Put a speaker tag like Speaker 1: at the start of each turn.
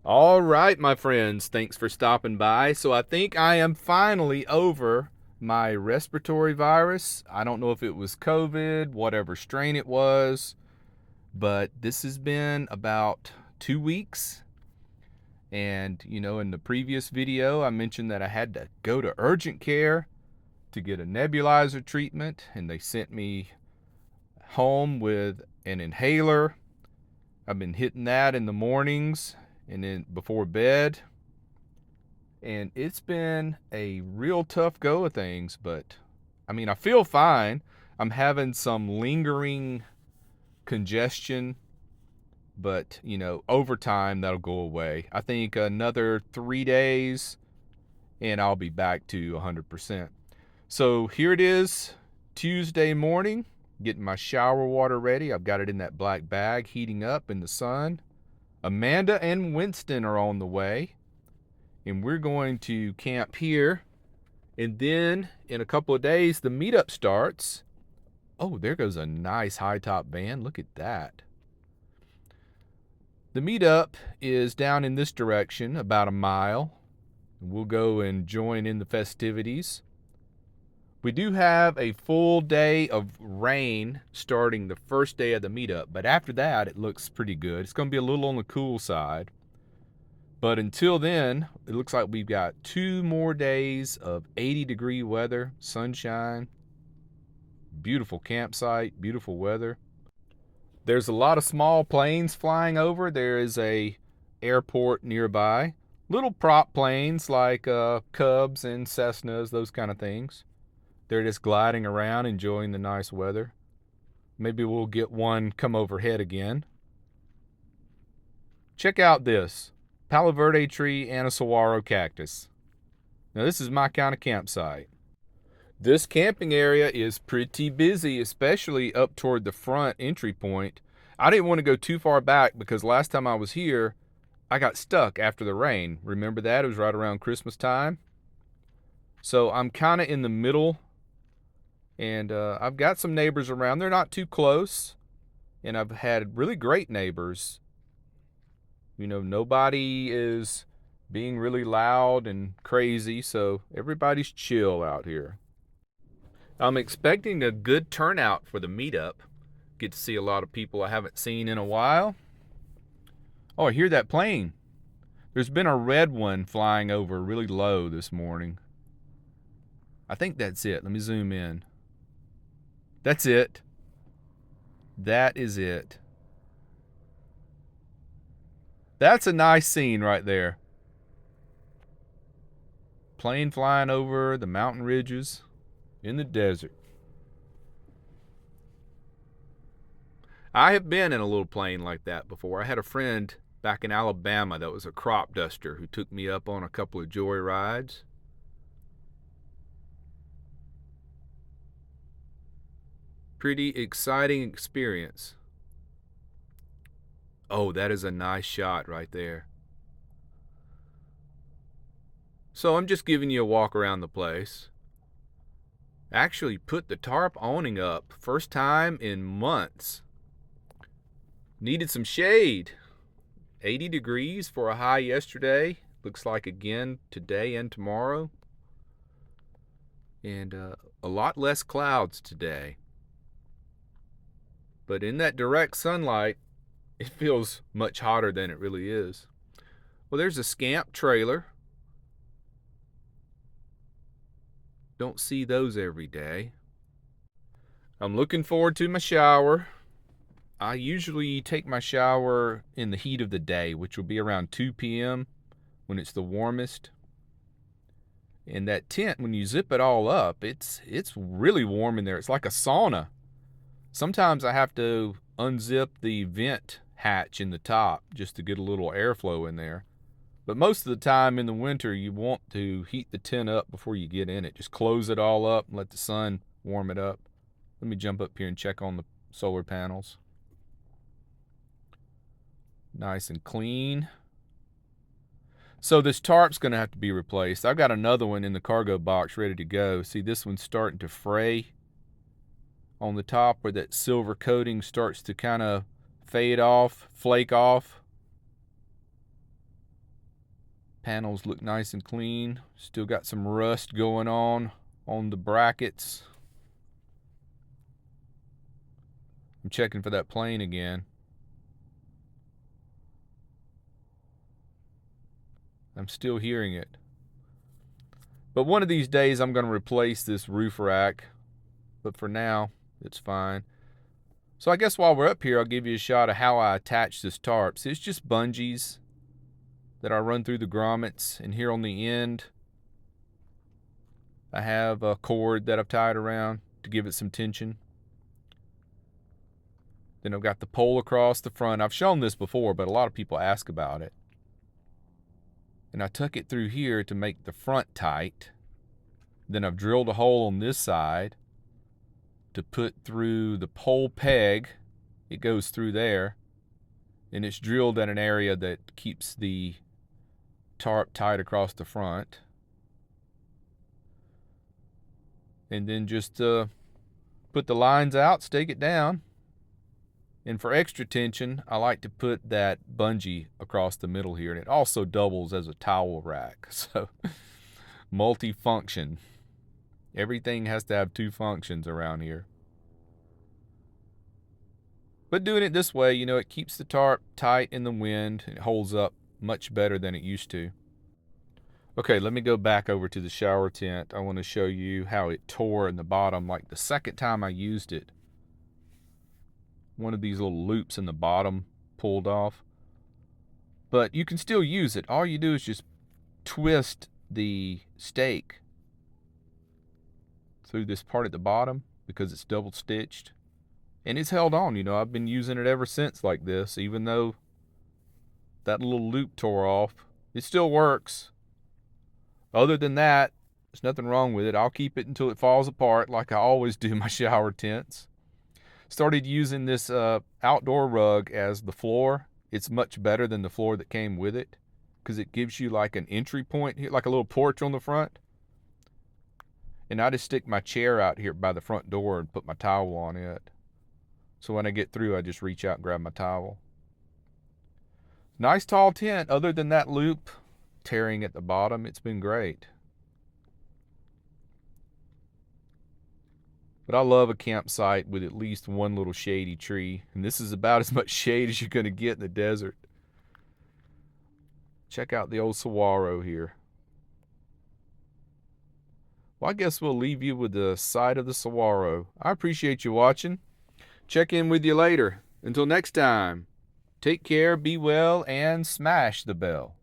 Speaker 1: All right, my friends, thanks for stopping by. So I think I am finally over my respiratory virus. I don't know if it was COVID, whatever strain it was, but this has been about 2 weeks. And, in the previous video, I mentioned that I had to go to urgent care to get a nebulizer treatment, and they sent me home with an inhaler. I've been hitting that in the mornings and then before bed. And it's been a real tough go of things, but I feel fine. I'm having some lingering congestion, but over time that'll go away. I think another 3 days and I'll be back to 100%. So here it is, Tuesday morning, getting my shower water ready. I've got it in that black bag, heating up in the sun. Amanda and Winston are on the way, and we're going to camp here. And then in a couple of days, the meetup starts. Oh, there goes a nice high top van. Look at that. The meetup is down in this direction, about a mile. We'll go and join in the festivities. We do have a full day of rain starting the first day of the meetup, but after that, it looks pretty good. It's going to be a little on the cool side. But until then, it looks like we've got 2 more days of 80-degree weather, sunshine, beautiful campsite, beautiful weather. There's a lot of small planes flying over. There is a airport nearby. Little prop planes like Cubs and Cessnas, those kind of things. They're just gliding around, enjoying the nice weather. Maybe we'll get one come overhead again. Check out this. Palo Verde tree and a saguaro cactus. Now this is my kind of campsite. This camping area is pretty busy, especially up toward the front entry point. I didn't want to go too far back because last time I was here, I got stuck after the rain. Remember that? It was right around Christmas time. So I'm kind of in the middle, and I've got some neighbors around. They're not too close, and I've had really great neighbors. Nobody is being really loud and crazy, so everybody's chill out here. I'm expecting a good turnout for the meetup. Get to see a lot of people I haven't seen in a while. Oh, I hear that plane. There's been a red one flying over really low this morning. I think that's it. Let me zoom in. That's it. That is it. That's a nice scene right there. Plane flying over the mountain ridges in the desert. I have been in a little plane like that before. I had a friend back in Alabama that was a crop duster who took me up on a couple of joy rides. Pretty exciting experience. Oh, that is a nice shot right there. So I'm just giving you a walk around the place. Actually put the tarp awning up. First time in months. Needed some shade. 80 degrees for a high yesterday. Looks like again today and tomorrow. And a lot less clouds today. But in that direct sunlight, it feels much hotter than it really is. Well, there's a Scamp trailer. Don't see those every day. I'm looking forward to my shower. I usually take my shower in the heat of the day, which will be around 2 p.m. when it's the warmest. And that tent, when you zip it all up, it's really warm in there. It's like a sauna. Sometimes I have to unzip the vent hatch in the top just to get a little airflow in there. But most of the time in the winter, you want to heat the tent up before you get in it. Just close it all up and let the sun warm it up. Let me jump up here and check on the solar panels. Nice and clean. So this tarp's going to have to be replaced. I've got another one in the cargo box ready to go. See, this one's starting to fray on the top where that silver coating starts to kind of fade off, flake off. Panels look nice and clean. Still got some rust going on the brackets. I'm checking for that plane again. I'm still hearing it. But one of these days I'm going to replace this roof rack. But for now, it's fine. So I guess while we're up here, I'll give you a shot of how I attach this tarp. See, it's just bungees that I run through the grommets, and here on the end I have a cord that I've tied around to give it some tension. Then I've got the pole across the front. I've shown this before, but a lot of people ask about it. And I tuck it through here to make the front tight. Then I've drilled a hole on this side to put through the pole peg. It goes through there, and it's drilled at an area that keeps the tarp tied across the front. And then just put the lines out, stake it down. And for extra tension, I like to put that bungee across the middle here, and it also doubles as a towel rack. So multi-function. Everything has to have two functions around here. But doing it this way, it keeps the tarp tight in the wind. It holds up much better than it used to. Okay, let me go back over to the shower tent. I want to show you how it tore in the bottom. Like the second time I used it, one of these little loops in the bottom pulled off. But you can still use it. All you do is just twist the stake through this part at the bottom because it's double stitched, and it's held on. I've been using it ever since like this. Even though that little loop tore off, it still works. Other than that, there's nothing wrong with it. I'll keep it until it falls apart, like I always do my shower tents. Started using this outdoor rug as the floor. It's much better than the floor that came with it because it gives you like an entry point here, like a little porch on the front. And I just stick my chair out here by the front door and put my towel on it. So when I get through, I just reach out and grab my towel. Nice tall tent. Other than that loop tearing at the bottom, it's been great. But I love a campsite with at least one little shady tree. And this is about as much shade as you're going to get in the desert. Check out the old saguaro here. Well, I guess we'll leave you with the sight of the saguaro. I appreciate you watching. Check in with you later. Until next time, take care, be well, and smash the bell.